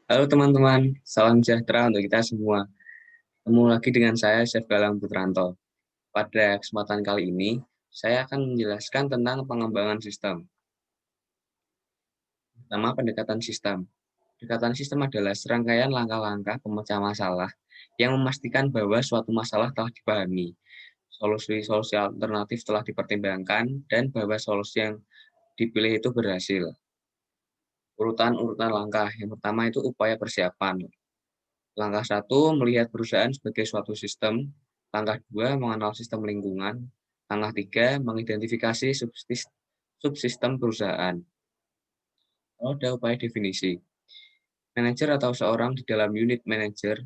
Halo teman-teman, salam sejahtera untuk kita semua. Ketemu lagi dengan saya, Chef Galang Putranto. Pada kesempatan kali ini, saya akan menjelaskan tentang pengembangan sistem. Pertama, pendekatan sistem. Pendekatan sistem adalah serangkaian langkah-langkah pemecah masalah yang memastikan bahwa suatu masalah telah dipahami, solusi-solusi alternatif telah dipertimbangkan, dan bahwa solusi yang dipilih itu berhasil. Urutan-urutan langkah. Yang pertama itu upaya persiapan. Langkah satu, melihat perusahaan sebagai suatu sistem. Langkah dua, mengenal sistem lingkungan. Langkah tiga, mengidentifikasi subsistem perusahaan. Lalu ada upaya definisi. Manajer atau seorang di dalam unit manajer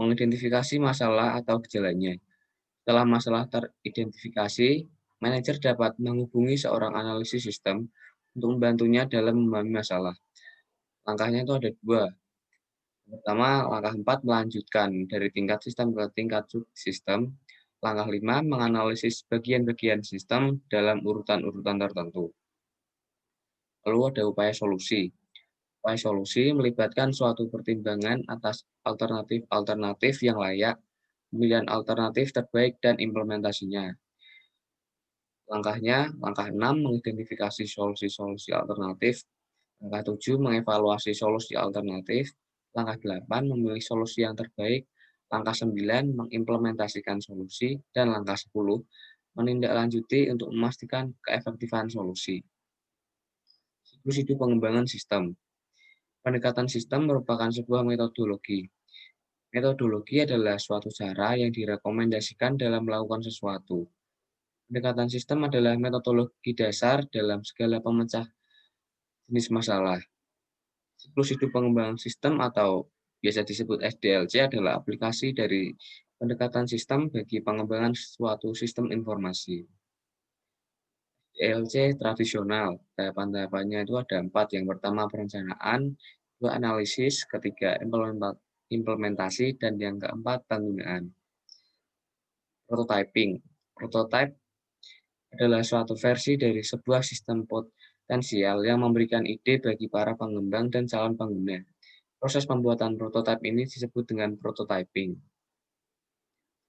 mengidentifikasi masalah atau gejalanya. Setelah masalah teridentifikasi, manajer dapat menghubungi seorang analisis sistem untuk membantunya dalam memahami masalah. Langkahnya itu ada dua. Pertama, langkah 4 melanjutkan dari tingkat sistem ke tingkat subsistem. Langkah 5 menganalisis bagian-bagian sistem dalam urutan-urutan tertentu. Lalu ada upaya solusi. Upaya solusi melibatkan suatu pertimbangan atas alternatif-alternatif yang layak, pemilihan alternatif terbaik, dan implementasinya. Langkah 6 mengidentifikasi solusi-solusi alternatif. Langkah 7 mengevaluasi solusi alternatif. Langkah 8 memilih solusi yang terbaik. Langkah 9 mengimplementasikan solusi. Dan langkah 10 menindaklanjuti untuk memastikan keefektifan solusi. Siklus hidup pengembangan sistem. Pendekatan sistem merupakan sebuah metodologi. Metodologi adalah suatu cara yang direkomendasikan dalam melakukan sesuatu. Pendekatan sistem adalah metodologi dasar dalam segala pemecah jenis masalah. Siklus hidup pengembangan sistem atau biasa disebut SDLC adalah aplikasi dari pendekatan sistem bagi pengembangan suatu sistem informasi. SDLC tradisional, tahapan-tahapannya itu ada 4. Yang pertama perencanaan, kedua analisis, ketiga implementasi, dan yang keempat penggunaan. Prototyping. Prototype adalah suatu versi dari sebuah sistem potensial yang memberikan ide bagi para pengembang dan calon pengguna. Proses pembuatan prototipe ini disebut dengan prototyping.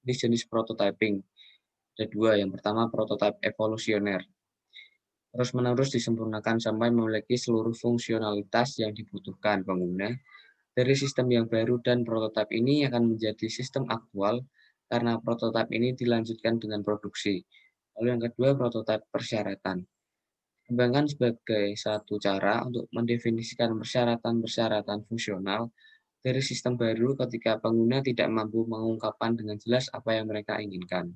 Jenis-jenis prototyping ada dua. Yang pertama prototipe evolusioner. Terus-menerus disempurnakan sampai memiliki seluruh fungsionalitas yang dibutuhkan pengguna dari sistem yang baru, dan prototipe ini akan menjadi sistem aktual karena prototipe ini dilanjutkan dengan produksi. Lalu yang kedua prototipe persyaratan. Kembangkan sebagai satu cara untuk mendefinisikan persyaratan-persyaratan fungsional dari sistem baru ketika pengguna tidak mampu mengungkapkan dengan jelas apa yang mereka inginkan.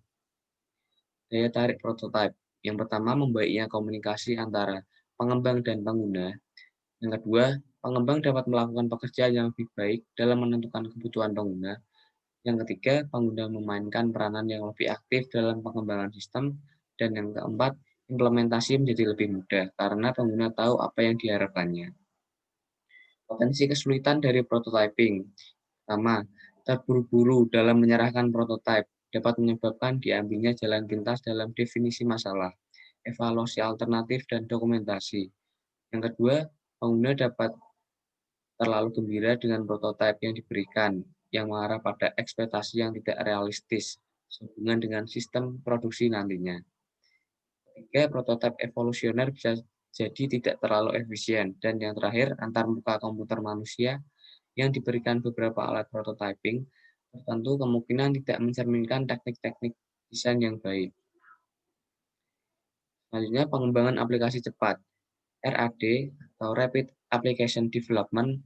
Daya tarik prototipe. Yang pertama, membaiknya komunikasi antara pengembang dan pengguna. Yang kedua, pengembang dapat melakukan pekerjaan yang lebih baik dalam menentukan kebutuhan pengguna. Yang ketiga, pengguna memainkan peranan yang lebih aktif dalam pengembangan sistem. Dan yang keempat, implementasi menjadi lebih mudah karena pengguna tahu apa yang diharapkannya. Potensi kesulitan dari prototyping. Pertama, terburu-buru dalam menyerahkan prototipe dapat menyebabkan diambilnya jalan pintas dalam definisi masalah, evaluasi alternatif, dan dokumentasi. Yang kedua, pengguna dapat terlalu gembira dengan prototipe yang diberikan, yang mengarah pada ekspektasi yang tidak realistis sehubungan dengan sistem produksi nantinya. Ketiga, prototipe evolusioner bisa jadi tidak terlalu efisien. Dan yang terakhir, antarmuka komputer manusia yang diberikan beberapa alat prototyping tertentu kemungkinan tidak mencerminkan teknik-teknik desain yang baik. Selanjutnya, pengembangan aplikasi cepat. RAD atau Rapid Application Development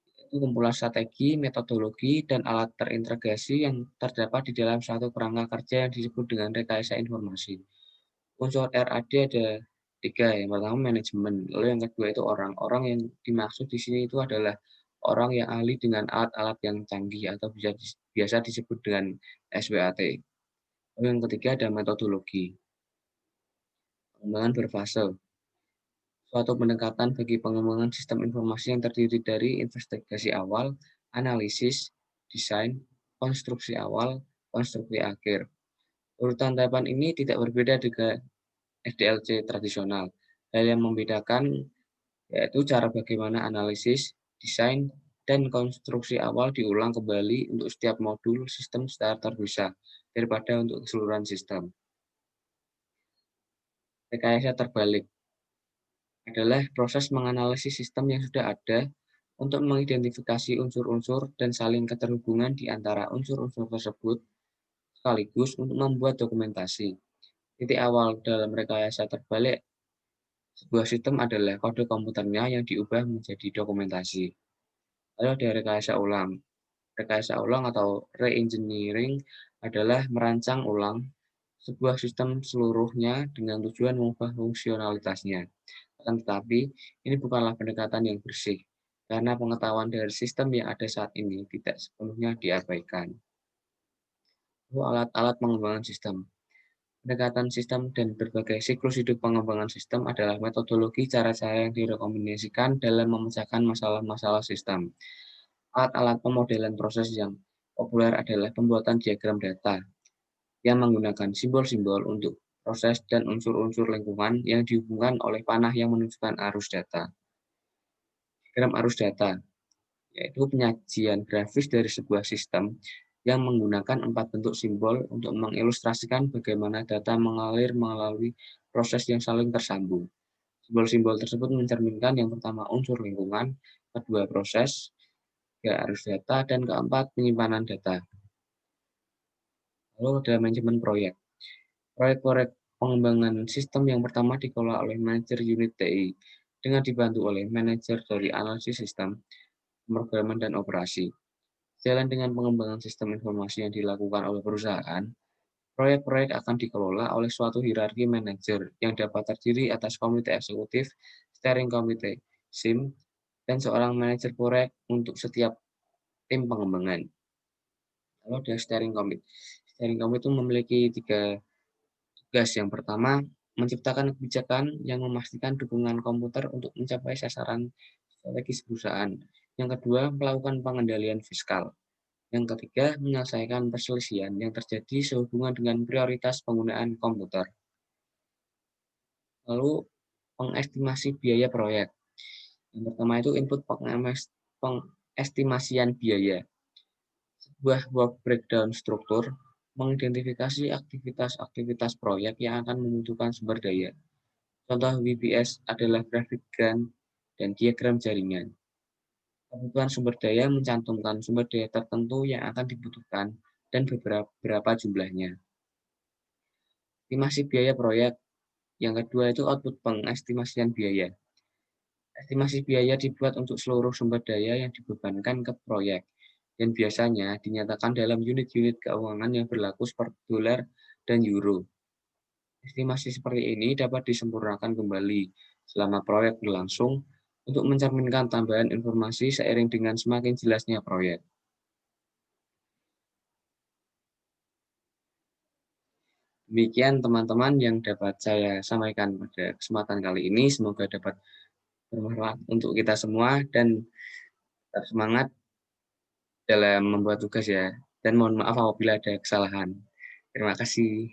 itu kumpulan strategi, metodologi, dan alat terintegrasi yang terdapat di dalam suatu kerangka kerja yang disebut dengan rekayasa informasi. Unsur RAD ada 3. Yang pertama manajemen, lalu yang kedua itu orang. Orang yang dimaksud di sini itu adalah orang yang ahli dengan alat-alat yang canggih atau biasa disebut dengan SWAT. Lalu yang ketiga ada metodologi. Pengembangan berfase. Suatu pendekatan bagi pengembangan sistem informasi yang terdiri dari investigasi awal, analisis, desain, konstruksi awal, konstruksi akhir. Urutan tahapan ini tidak berbeda dengan SDLC tradisional. Hal yang membedakan yaitu cara bagaimana analisis, desain, dan konstruksi awal diulang kembali untuk setiap modul sistem secara terpisah daripada untuk keseluruhan sistem. Rekayasa terbalik adalah proses menganalisis sistem yang sudah ada untuk mengidentifikasi unsur-unsur dan saling keterhubungan di antara unsur-unsur tersebut, sekaligus untuk membuat dokumentasi. Titik awal dalam rekayasa terbalik sebuah sistem adalah kode komputernya yang diubah menjadi dokumentasi. Lalu ada rekayasa ulang. Rekayasa ulang atau re-engineering adalah merancang ulang sebuah sistem seluruhnya dengan tujuan mengubah fungsionalitasnya. Akan tetapi, ini bukanlah pendekatan yang bersih, karena pengetahuan dari sistem yang ada saat ini tidak sepenuhnya diabaikan. Lalu alat-alat pengembangan sistem. Pendekatan sistem dan berbagai siklus hidup pengembangan sistem adalah metodologi cara-cara yang direkomendasikan dalam memecahkan masalah-masalah sistem. Alat-alat pemodelan proses yang populer adalah pembuatan diagram data yang menggunakan simbol-simbol untuk proses dan unsur-unsur lingkungan yang dihubungkan oleh panah yang menunjukkan arus data. Diagram arus data yaitu penyajian grafis dari sebuah sistem yang menggunakan 4 bentuk simbol untuk mengilustrasikan bagaimana data mengalir melalui proses yang saling tersambung. Simbol-simbol tersebut mencerminkan yang pertama unsur lingkungan, kedua proses, ketiga arus data, dan keempat penyimpanan data. Lalu ada manajemen proyek. Proyek-proyek pengembangan sistem yang pertama dikelola oleh manajer unit TI dengan dibantu oleh manajer dari analisis sistem, pemrograman, dan operasi. Jalan dengan pengembangan sistem informasi yang dilakukan oleh perusahaan, proyek-proyek akan dikelola oleh suatu hierarki manajer yang dapat terdiri atas komite eksekutif, steering committee, SIM, dan seorang manajer proyek untuk setiap tim pengembangan. Lalu ada steering committee. Steering committee itu memiliki 3 tugas. Yang pertama, menciptakan kebijakan yang memastikan dukungan komputer untuk mencapai sasaran strategis perusahaan. Yang kedua, melakukan pengendalian fiskal. Yang ketiga, menyelesaikan perselisihan yang terjadi sehubungan dengan prioritas penggunaan komputer. Lalu, pengestimasi biaya proyek. Yang pertama itu input pengestimasian biaya. Sebuah work breakdown struktur mengidentifikasi aktivitas-aktivitas proyek yang akan membutuhkan sumber daya. Contoh WBS adalah grafik Gantt dan diagram jaringan. Kebutuhan sumber daya mencantumkan sumber daya tertentu yang akan dibutuhkan dan berapa jumlahnya. Estimasi biaya proyek. Yang kedua itu output pengestimasian biaya. Estimasi biaya dibuat untuk seluruh sumber daya yang dibebankan ke proyek dan biasanya dinyatakan dalam unit-unit keuangan yang berlaku seperti dolar dan euro. Estimasi seperti ini dapat disempurnakan kembali selama proyek berlangsung untuk mencerminkan tambahan informasi seiring dengan semakin jelasnya proyek. Demikian teman-teman yang dapat saya sampaikan pada kesempatan kali ini. Semoga dapat bermanfaat untuk kita semua dan tetap semangat dalam membuat tugas ya. Dan mohon maaf apabila ada kesalahan. Terima kasih.